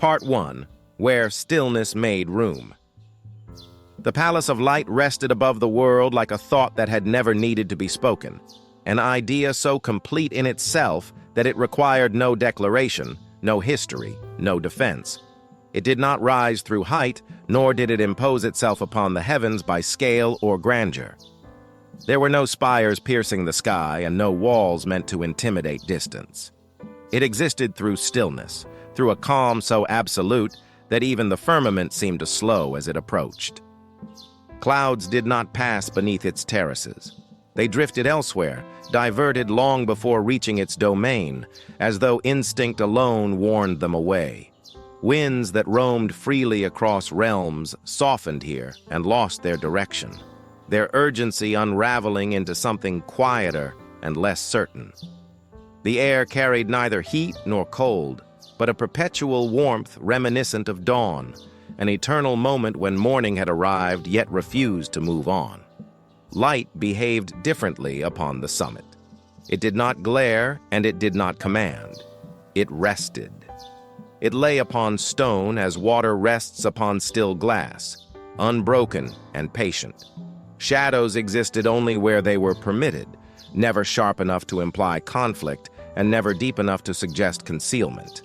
Part 1. Where Stillness Made Room. The Palace of Light rested above the world like a thought that had never needed to be spoken, an idea so complete in itself that it required no declaration, no history, no defense. It did not rise through height, nor did it impose itself upon the heavens by scale or grandeur. There were no spires piercing the sky and no walls meant to intimidate distance. It existed through stillness, through a calm so absolute that even the firmament seemed to slow as it approached. Clouds did not pass beneath its terraces. They drifted elsewhere, diverted long before reaching its domain, as though instinct alone warned them away. Winds that roamed freely across realms softened here and lost their direction, their urgency unraveling into something quieter and less certain. The air carried neither heat nor cold, but a perpetual warmth reminiscent of dawn, an eternal moment when morning had arrived yet refused to move on. Light behaved differently upon the summit. It did not glare and it did not command. It rested. It lay upon stone as water rests upon still glass, unbroken and patient. Shadows existed only where they were permitted, never sharp enough to imply conflict and never deep enough to suggest concealment.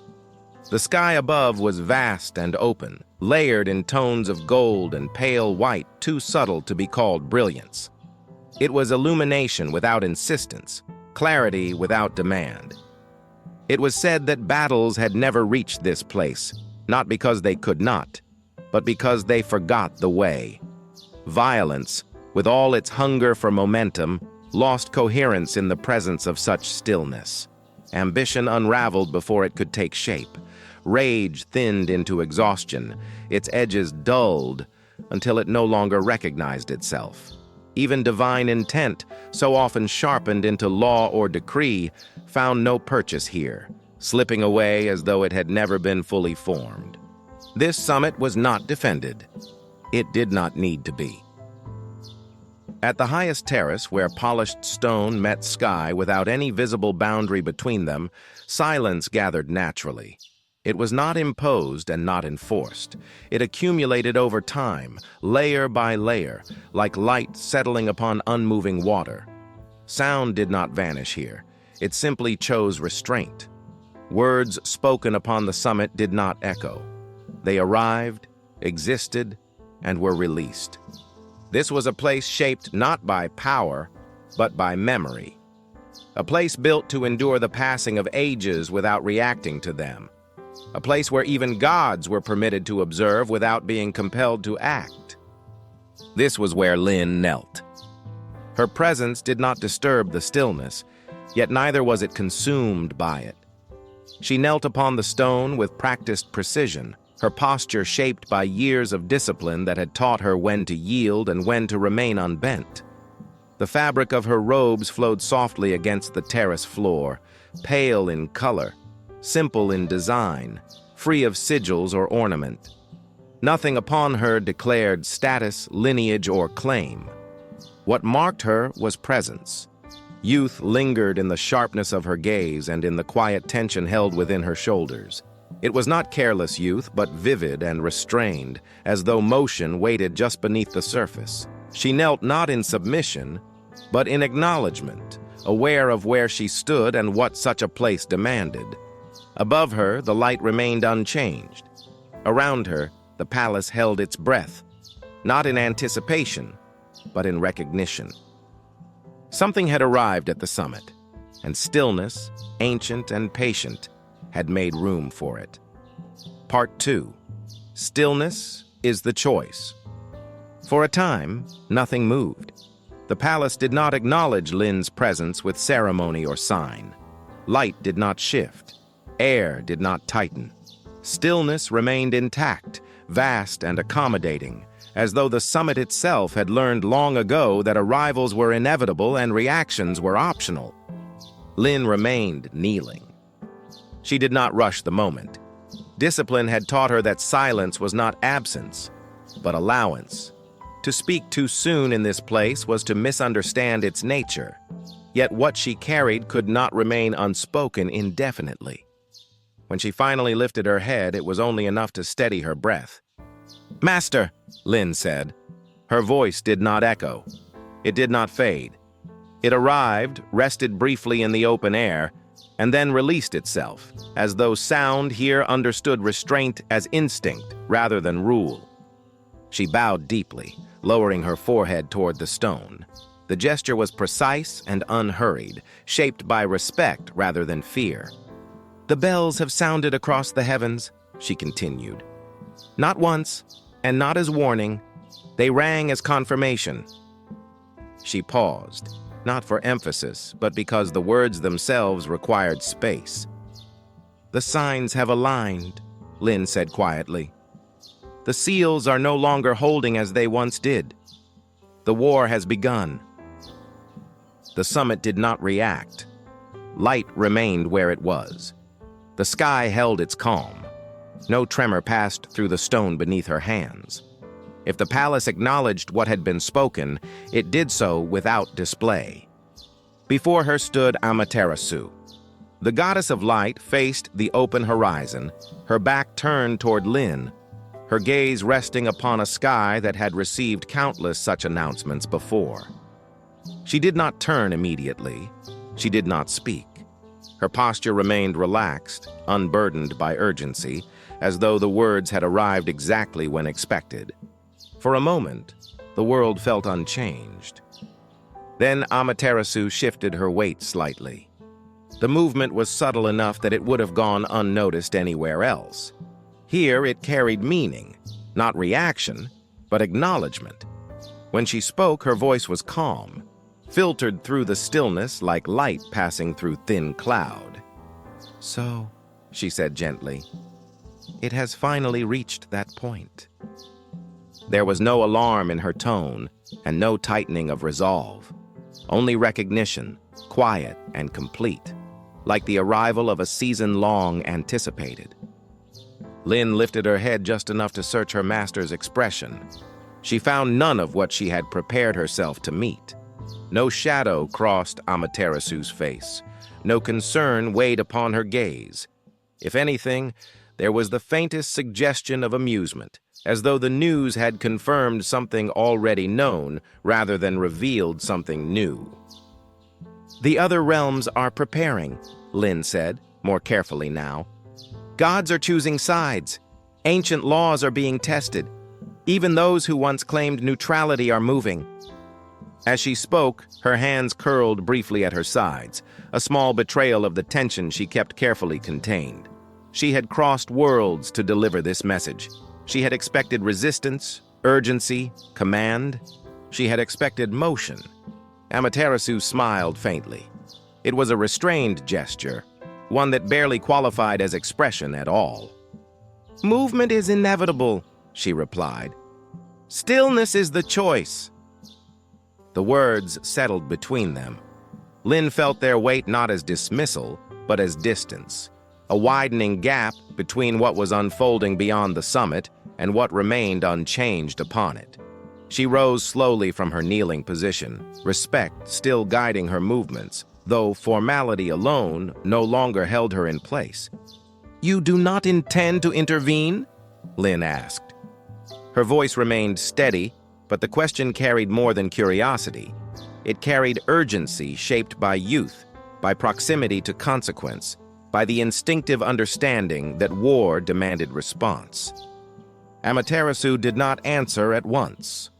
The sky above was vast and open, layered in tones of gold and pale white too subtle to be called brilliance. It was illumination without insistence, clarity without demand. It was said that battles had never reached this place, not because they could not, but because they forgot the way. Violence, with all its hunger for momentum, lost coherence in the presence of such stillness. Ambition unraveled before it could take shape. Rage thinned into exhaustion, its edges dulled until it no longer recognized itself. Even divine intent, so often sharpened into law or decree, found no purchase here, slipping away as though it had never been fully formed. This summit was not defended. It did not need to be. At the highest terrace, where polished stone met sky without any visible boundary between them, silence gathered naturally. It was not imposed and not enforced. It accumulated over time, layer by layer, like light settling upon unmoving water. Sound did not vanish here. It simply chose restraint. Words spoken upon the summit did not echo. They arrived, existed, and were released. This was a place shaped not by power, but by memory. A place built to endure the passing of ages without reacting to them. A place where even gods were permitted to observe without being compelled to act. This was where Lynn knelt. Her presence did not disturb the stillness, yet neither was it consumed by it. She knelt upon the stone with practiced precision, her posture shaped by years of discipline that had taught her when to yield and when to remain unbent. The fabric of her robes flowed softly against the terrace floor, pale in color, simple in design, free of sigils or ornament. Nothing upon her declared status, lineage, or claim. What marked her was presence. Youth lingered in the sharpness of her gaze and in the quiet tension held within her shoulders. It was not careless youth, but vivid and restrained, as though motion waited just beneath the surface. She knelt not in submission, but in acknowledgement, aware of where she stood and what such a place demanded. Above her, the light remained unchanged. Around her, the palace held its breath, not in anticipation, but in recognition. Something had arrived at the summit, and stillness, ancient and patient, had made room for it. Part 2. Stillness is the choice. For a time, nothing moved. The palace did not acknowledge Lynn's presence with ceremony or sign. Light did not shift. Air did not tighten. Stillness remained intact, vast and accommodating, as though the summit itself had learned long ago that arrivals were inevitable and reactions were optional. Lynn remained kneeling. She did not rush the moment. Discipline had taught her that silence was not absence, but allowance. To speak too soon in this place was to misunderstand its nature, yet what she carried could not remain unspoken indefinitely. When she finally lifted her head, it was only enough to steady her breath. "Master," Lin said. Her voice did not echo. It did not fade. It arrived, rested briefly in the open air, and then released itself, as though sound here understood restraint as instinct rather than rule. She bowed deeply, lowering her forehead toward the stone. The gesture was precise and unhurried, shaped by respect rather than fear. "The bells have sounded across the heavens," she continued. "Not once, and not as warning. They rang as confirmation." She paused, not for emphasis, but because the words themselves required space. "The signs have aligned," Lin said quietly. "The seals are no longer holding as they once did. The war has begun." The summit did not react. Light remained where it was. The sky held its calm. No tremor passed through the stone beneath her hands. If the palace acknowledged what had been spoken, it did so without display. Before her stood Amaterasu. The goddess of light faced the open horizon, her back turned toward Lin, her gaze resting upon a sky that had received countless such announcements before. She did not turn immediately. She did not speak. Her posture remained relaxed, unburdened by urgency, as though the words had arrived exactly when expected. For a moment, the world felt unchanged. Then Amaterasu shifted her weight slightly. The movement was subtle enough that it would have gone unnoticed anywhere else. Here it carried meaning, not reaction, but acknowledgement. When she spoke, her voice was calm, filtered through the stillness like light passing through thin cloud. "So," she said gently, "it has finally reached that point." There was no alarm in her tone and no tightening of resolve. Only recognition, quiet and complete, like the arrival of a season long anticipated. Lin lifted her head just enough to search her master's expression. She found none of what she had prepared herself to meet. No shadow crossed Amaterasu's face. No concern weighed upon her gaze. If anything, there was the faintest suggestion of amusement, as though the news had confirmed something already known rather than revealed something new. "The other realms are preparing," Lin said, more carefully now. "Gods are choosing sides. Ancient laws are being tested. Even those who once claimed neutrality are moving." As she spoke, her hands curled briefly at her sides, a small betrayal of the tension she kept carefully contained. She had crossed worlds to deliver this message. She had expected resistance, urgency, command. She had expected motion. Amaterasu smiled faintly. It was a restrained gesture, one that barely qualified as expression at all. "Movement is inevitable," she replied. "Stillness is the choice." The words settled between them. Lin felt their weight not as dismissal, but as distance, a widening gap between what was unfolding beyond the summit and what remained unchanged upon it. She rose slowly from her kneeling position, respect still guiding her movements, though formality alone no longer held her in place. "You do not intend to intervene?" Lin asked. Her voice remained steady, but the question carried more than curiosity. It carried urgency shaped by youth, by proximity to consequence, by the instinctive understanding that war demanded response. Amaterasu did not answer at once.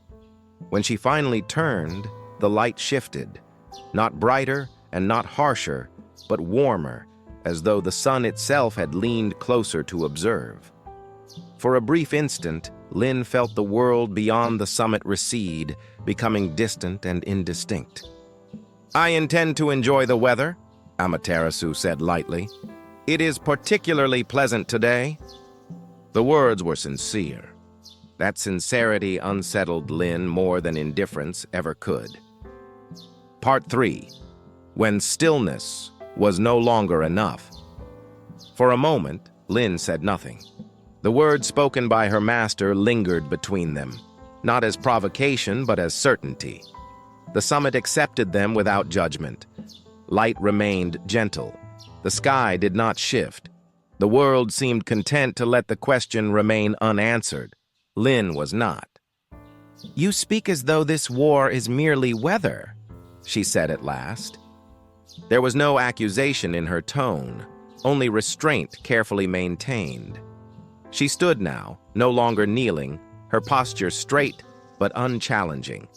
When she finally turned, the light shifted, not brighter and not harsher, but warmer, as though the sun itself had leaned closer to observe. For a brief instant, Lin felt the world beyond the summit recede, becoming distant and indistinct. "I intend to enjoy the weather," Amaterasu said lightly. "It is particularly pleasant today." The words were sincere. That sincerity unsettled Lin more than indifference ever could. Part 3. When stillness was no longer enough. For a moment, Lin said nothing. The words spoken by her master lingered between them, not as provocation but as certainty. The summit accepted them without judgment. Light remained gentle. The sky did not shift. The world seemed content to let the question remain unanswered. Lin was not. "You speak as though this war is merely weather," she said at last. There was no accusation in her tone, only restraint carefully maintained. She stood now, no longer kneeling, her posture straight but unchallenging.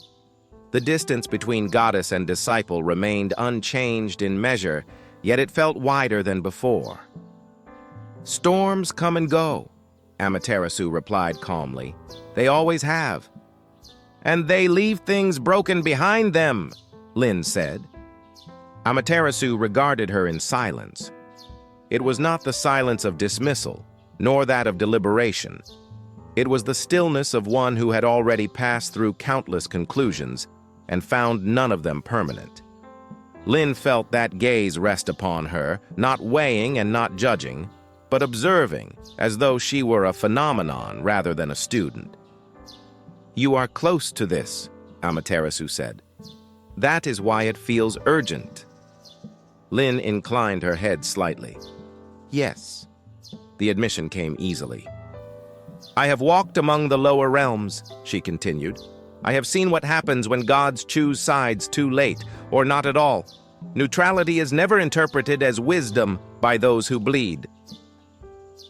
The distance between goddess and disciple remained unchanged in measure, yet it felt wider than before. "Storms come and go," Amaterasu replied calmly. "They always have." "And they leave things broken behind them," Lin said. Amaterasu regarded her in silence. It was not the silence of dismissal, nor that of deliberation. It was the stillness of one who had already passed through countless conclusions and found none of them permanent. Lin felt that gaze rest upon her, not weighing and not judging, but observing, as though she were a phenomenon rather than a student. "You are close to this," Amaterasu said. "That is why it feels urgent." Lin inclined her head slightly. "Yes." The admission came easily. "I have walked among the lower realms," she continued. "I have seen what happens when gods choose sides too late, or not at all. Neutrality is never interpreted as wisdom by those who bleed."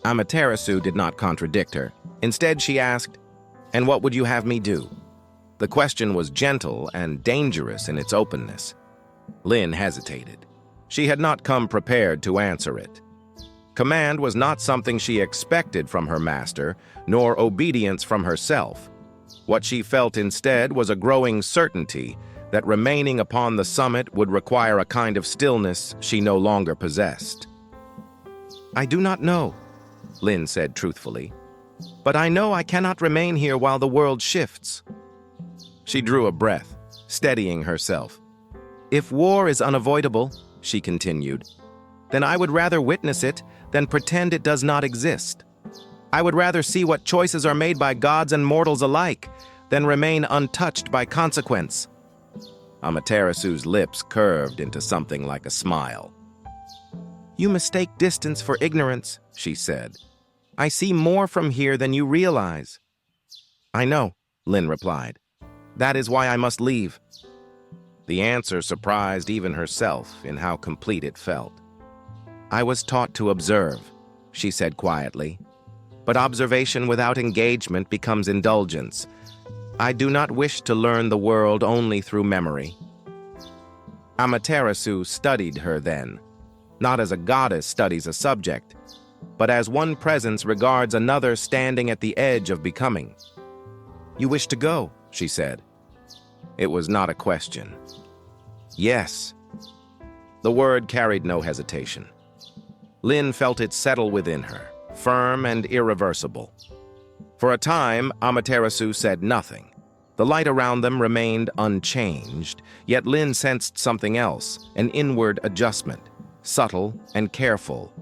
Amaterasu did not contradict her. Instead, she asked, "And what would you have me do?" The question was gentle and dangerous in its openness. Lin hesitated. She had not come prepared to answer it. Command was not something she expected from her master, nor obedience from herself. What she felt instead was a growing certainty that remaining upon the summit would require a kind of stillness she no longer possessed. "I do not know," Lin said truthfully, "but I know I cannot remain here while the world shifts." She drew a breath, steadying herself. "If war is unavoidable," she continued, "then I would rather witness it than pretend it does not exist. I would rather see what choices are made by gods and mortals alike than remain untouched by consequence." Amaterasu's lips curved into something like a smile. "You mistake distance for ignorance," she said. "I see more from here than you realize." "I know," Lin replied. "That is why I must leave." The answer surprised even herself in how complete it felt. "I was taught to observe," she said quietly. "But observation without engagement becomes indulgence. I do not wish to learn the world only through memory." Amaterasu studied her then, not as a goddess studies a subject, but as one presence regards another standing at the edge of becoming. "You wish to go," she said. It was not a question. "Yes." The word carried no hesitation. Lin felt it settle within her, firm and irreversible. For a time, Amaterasu said nothing. The light around them remained unchanged, yet Lin sensed something else, an inward adjustment, subtle and careful.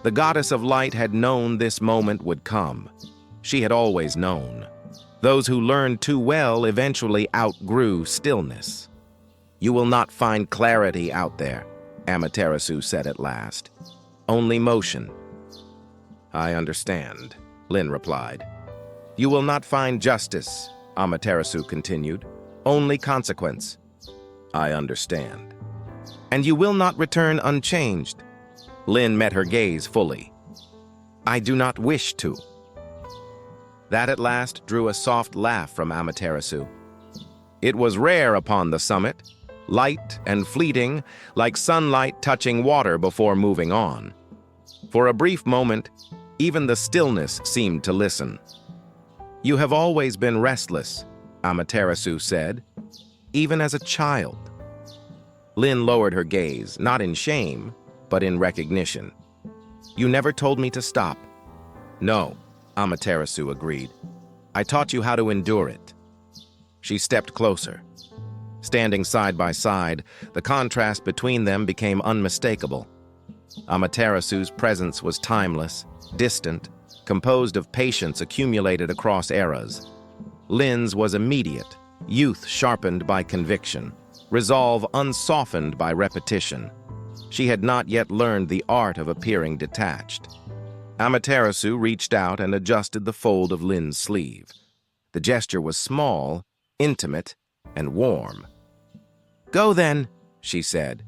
The goddess of light had known this moment would come. She had always known. Those who learned too well eventually outgrew stillness. "You will not find clarity out there," Amaterasu said at last. "Only motion." "I understand," Lin replied. "You will not find justice," Amaterasu continued. "Only consequence." "I understand." "And you will not return unchanged." Lin met her gaze fully. "I do not wish to." That at last drew a soft laugh from Amaterasu. It was rare upon the summit, light and fleeting, like sunlight touching water before moving on. For a brief moment, even the stillness seemed to listen. "You have always been restless," Amaterasu said, "even as a child." Lin lowered her gaze, not in shame, but in recognition. "You never told me to stop." "No," Amaterasu agreed. "I taught you how to endure it." She stepped closer. Standing side by side, the contrast between them became unmistakable. Amaterasu's presence was timeless, distant, composed of patience accumulated across eras. Lin's was immediate, youth sharpened by conviction, resolve unsoftened by repetition. She had not yet learned the art of appearing detached. Amaterasu reached out and adjusted the fold of Lin's sleeve. The gesture was small, intimate, and warm. "Go then," she said.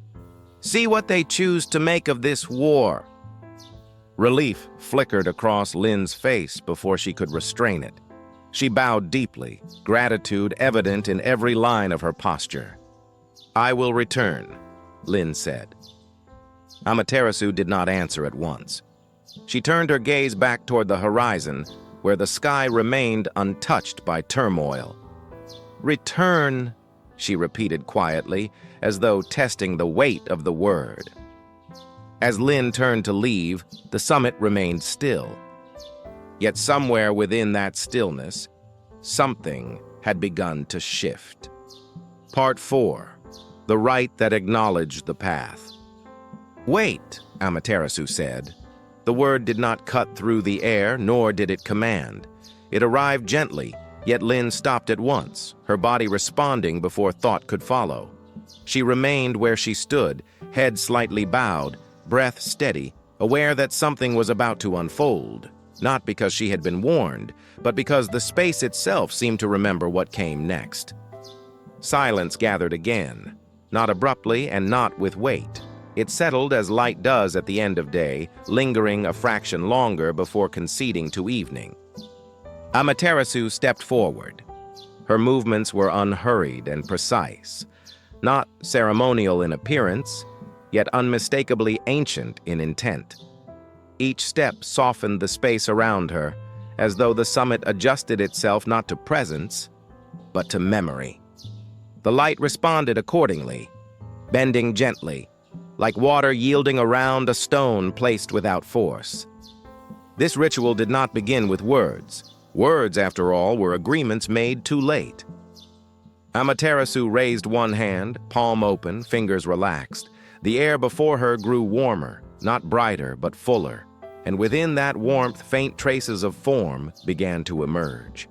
"See what they choose to make of this war." Relief flickered across Lin's face before she could restrain it. She bowed deeply, gratitude evident in every line of her posture. "I will return," Lin said. Amaterasu did not answer at once. She turned her gaze back toward the horizon, where the sky remained untouched by turmoil. "Return," she repeated quietly, as though testing the weight of the word. As Lin turned to leave, the summit remained still. Yet somewhere within that stillness, something had begun to shift. Part 4. The Right That Acknowledged the Path. "Wait," Amaterasu said. The word did not cut through the air, nor did it command. It arrived gently, yet Lin stopped at once, her body responding before thought could follow. She remained where she stood, head slightly bowed, breath steady, aware that something was about to unfold, not because she had been warned, but because the space itself seemed to remember what came next. Silence gathered again, not abruptly and not with weight. It settled as light does at the end of day, lingering a fraction longer before conceding to evening. Amaterasu stepped forward. Her movements were unhurried and precise, not ceremonial in appearance, yet unmistakably ancient in intent. Each step softened the space around her, as though the summit adjusted itself not to presence, but to memory. The light responded accordingly, bending gently, like water yielding around a stone placed without force. This ritual did not begin with words. Words, after all, were agreements made too late. Amaterasu raised one hand, palm open, fingers relaxed. The air before her grew warmer, not brighter, but fuller, and within that warmth faint traces of form began to emerge.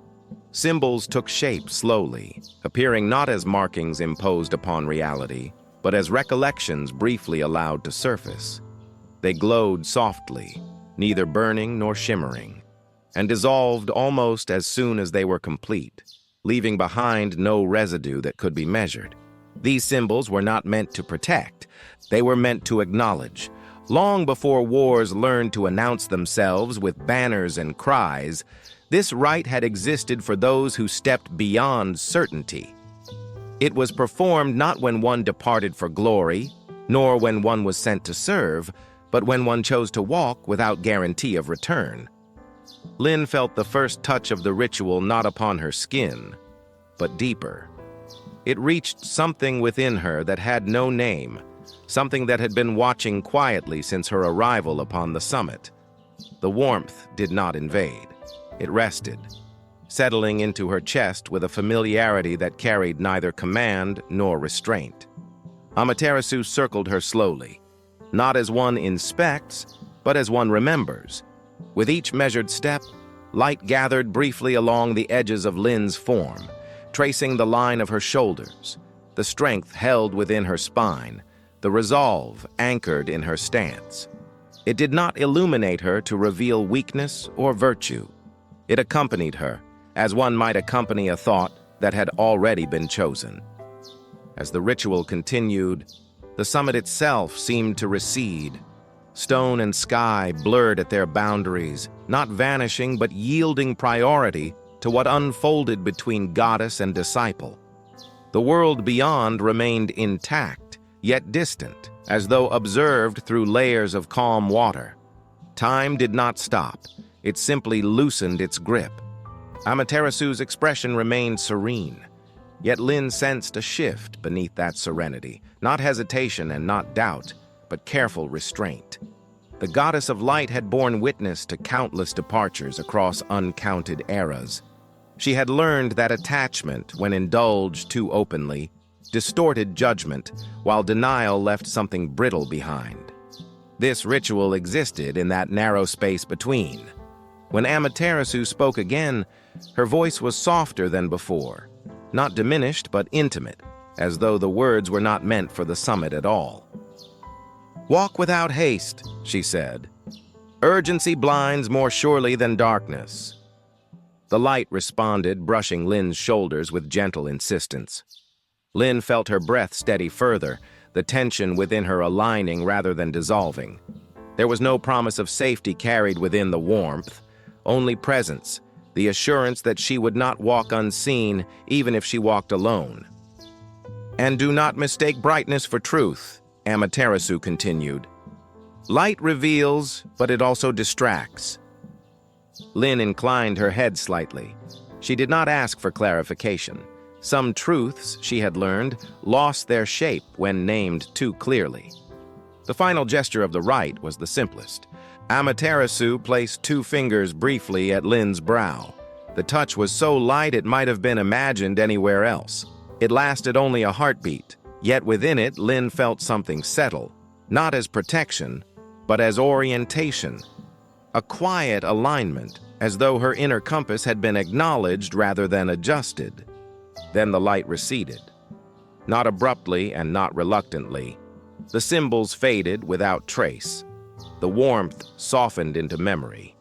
Symbols took shape slowly, appearing not as markings imposed upon reality, but as recollections briefly allowed to surface. They glowed softly, neither burning nor shimmering, and dissolved almost as soon as they were complete, leaving behind no residue that could be measured. These symbols were not meant to protect, they were meant to acknowledge. Long before wars learned to announce themselves with banners and cries, this rite had existed for those who stepped beyond certainty. It was performed not when one departed for glory, nor when one was sent to serve, but when one chose to walk without guarantee of return. Lin felt the first touch of the ritual not upon her skin, but deeper. It reached something within her that had no name, something that had been watching quietly since her arrival upon the summit. The warmth did not invade. It rested, settling into her chest with a familiarity that carried neither command nor restraint. Amaterasu circled her slowly, not as one inspects, but as one remembers. With each measured step, light gathered briefly along the edges of Lin's form, tracing the line of her shoulders, the strength held within her spine, the resolve anchored in her stance. It did not illuminate her to reveal weakness or virtue. It accompanied her, as one might accompany a thought that had already been chosen. As the ritual continued, the summit itself seemed to recede. Stone and sky blurred at their boundaries, not vanishing but yielding priority to what unfolded between goddess and disciple. The world beyond remained intact, yet distant, as though observed through layers of calm water. Time did not stop, it simply loosened its grip. Amaterasu's expression remained serene, yet Lin sensed a shift beneath that serenity, not hesitation and not doubt, but careful restraint. The goddess of light had borne witness to countless departures across uncounted eras. She had learned that attachment, when indulged too openly, distorted judgment, while denial left something brittle behind. This ritual existed in that narrow space between. When Amaterasu spoke again, her voice was softer than before, not diminished but intimate, as though the words were not meant for the summit at all. "Walk without haste," she said. Urgency blinds more surely than darkness. The light responded, brushing Lin's shoulders with gentle insistence. Lin felt her breath steady further, the tension within her aligning rather than dissolving. There was no promise of safety carried within the warmth, only presence, the assurance that she would not walk unseen even if she walked alone. "And do not mistake brightness for truth," Amaterasu continued. "Light reveals, but it also distracts." Lin inclined her head slightly. She did not ask for clarification. Some truths, she had learned, lost their shape when named too clearly. The final gesture of the rite was the simplest. Amaterasu placed 2 fingers briefly at Lin's brow. The touch was so light it might have been imagined anywhere else. It lasted only a heartbeat, yet within it Lin felt something settle, not as protection, but as orientation. A quiet alignment, as though her inner compass had been acknowledged rather than adjusted. Then the light receded. Not abruptly and not reluctantly. The symbols faded without trace. The warmth softened into memory.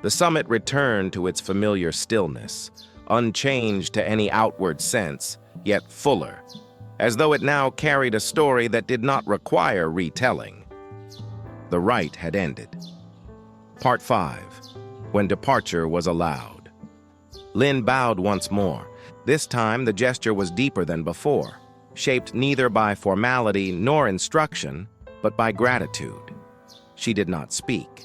The summit returned to its familiar stillness, unchanged to any outward sense, yet fuller, as though it now carried a story that did not require retelling. The rite had ended. Part 5. When departure was allowed. Lin bowed once more. This time the gesture was deeper than before, shaped neither by formality nor instruction, but by gratitude. She did not speak.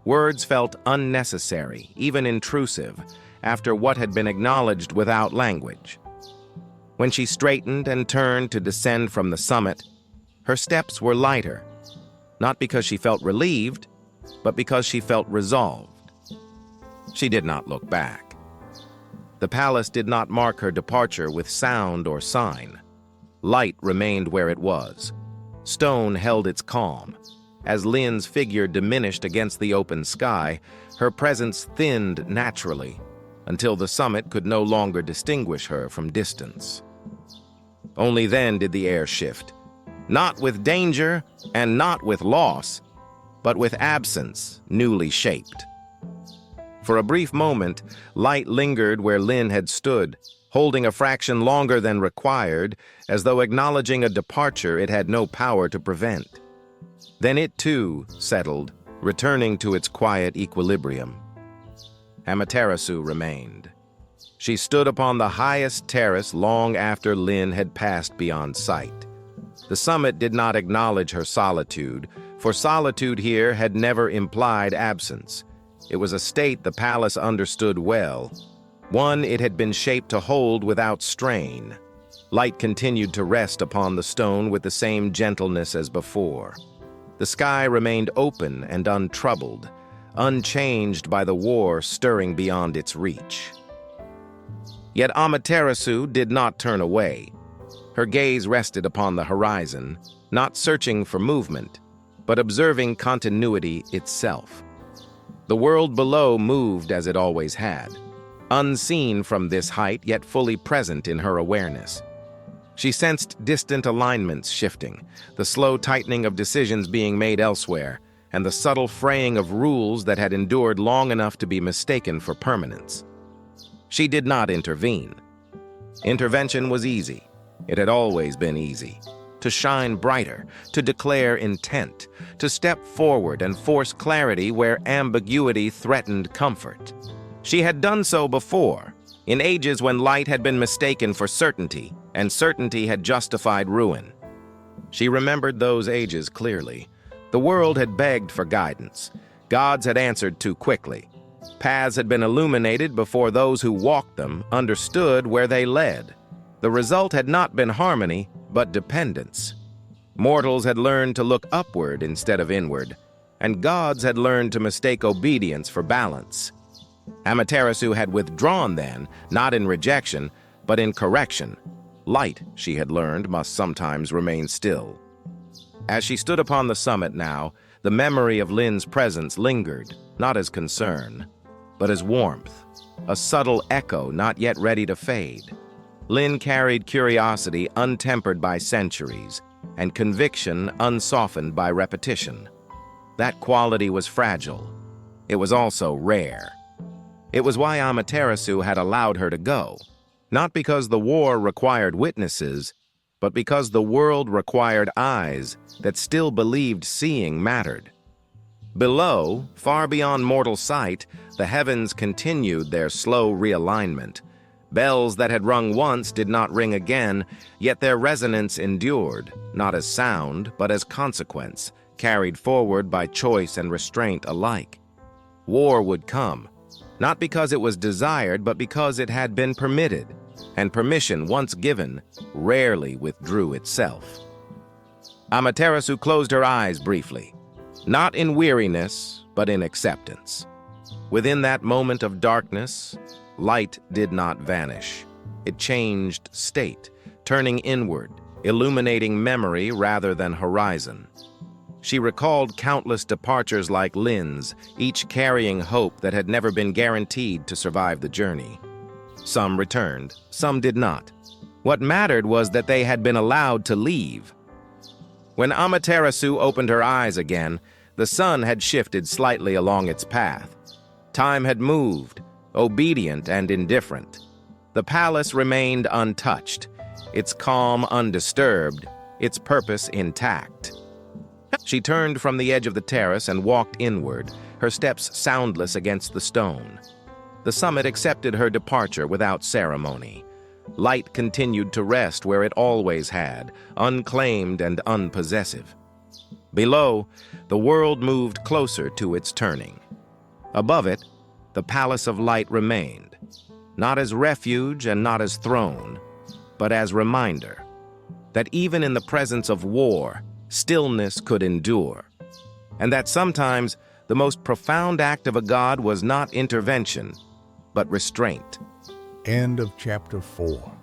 Words felt unnecessary, even intrusive, after what had been acknowledged without language. When she straightened and turned to descend from the summit, her steps were lighter, not because she felt relieved, but because she felt resolved. She did not look back. The palace did not mark her departure with sound or sign. Light remained where it was. Stone held its calm. As Lin's figure diminished against the open sky, her presence thinned naturally, until the summit could no longer distinguish her from distance. Only then did the air shift, not with danger and not with loss, but with absence newly shaped. For a brief moment, light lingered where Lin had stood, holding a fraction longer than required, as though acknowledging a departure it had no power to prevent. Then it too settled, returning to its quiet equilibrium. Amaterasu remained. She stood upon the highest terrace long after Lin had passed beyond sight. The summit did not acknowledge her solitude, for solitude here had never implied absence. It was a state the palace understood well, one it had been shaped to hold without strain. Light continued to rest upon the stone with the same gentleness as before. The sky remained open and untroubled, unchanged by the war stirring beyond its reach. Yet Amaterasu did not turn away. Her gaze rested upon the horizon, not searching for movement, but observing continuity itself. The world below moved as it always had, unseen from this height yet fully present in her awareness. She sensed distant alignments shifting, the slow tightening of decisions being made elsewhere, and the subtle fraying of rules that had endured long enough to be mistaken for permanence. She did not intervene. Intervention was easy. It had always been easy. To shine brighter, to declare intent, to step forward and force clarity where ambiguity threatened comfort. She had done so before, in ages when light had been mistaken for certainty, and certainty had justified ruin. She remembered those ages clearly. The world had begged for guidance. Gods had answered too quickly. Paths had been illuminated before those who walked them understood where they led. The result had not been harmony, but dependence. Mortals had learned to look upward instead of inward, and gods had learned to mistake obedience for balance. Amaterasu had withdrawn then, not in rejection, but in correction. Light, she had learned, must sometimes remain still. As she stood upon the summit now, the memory of Lin's presence lingered, not as concern, but as warmth, a subtle echo not yet ready to fade. Lin carried curiosity untempered by centuries, and conviction unsoftened by repetition. That quality was fragile. It was also rare. It was why Amaterasu had allowed her to go, not because the war required witnesses, but because the world required eyes that still believed seeing mattered. Below, far beyond mortal sight, the heavens continued their slow realignment. Bells that had rung once did not ring again, yet their resonance endured, not as sound, but as consequence, carried forward by choice and restraint alike. War would come, not because it was desired, but because it had been permitted, and permission, once given, rarely withdrew itself. Amaterasu closed her eyes briefly, not in weariness, but in acceptance. Within that moment of darkness, light did not vanish. It changed state, turning inward, illuminating memory rather than horizon. She recalled countless departures like Lynn's, each carrying hope that had never been guaranteed to survive the journey. Some returned, some did not. What mattered was that they had been allowed to leave. When Amaterasu opened her eyes again, the sun had shifted slightly along its path. Time had moved, obedient and indifferent. The palace remained untouched, its calm undisturbed, its purpose intact. She turned from the edge of the terrace and walked inward, her steps soundless against the stone. The summit accepted her departure without ceremony. Light continued to rest where it always had, unclaimed and unpossessive. Below, the world moved closer to its turning. Above it, the palace of light remained, not as refuge and not as throne, but as reminder that even in the presence of war, stillness could endure, and that sometimes the most profound act of a god was not intervention, but restraint. End of chapter 4.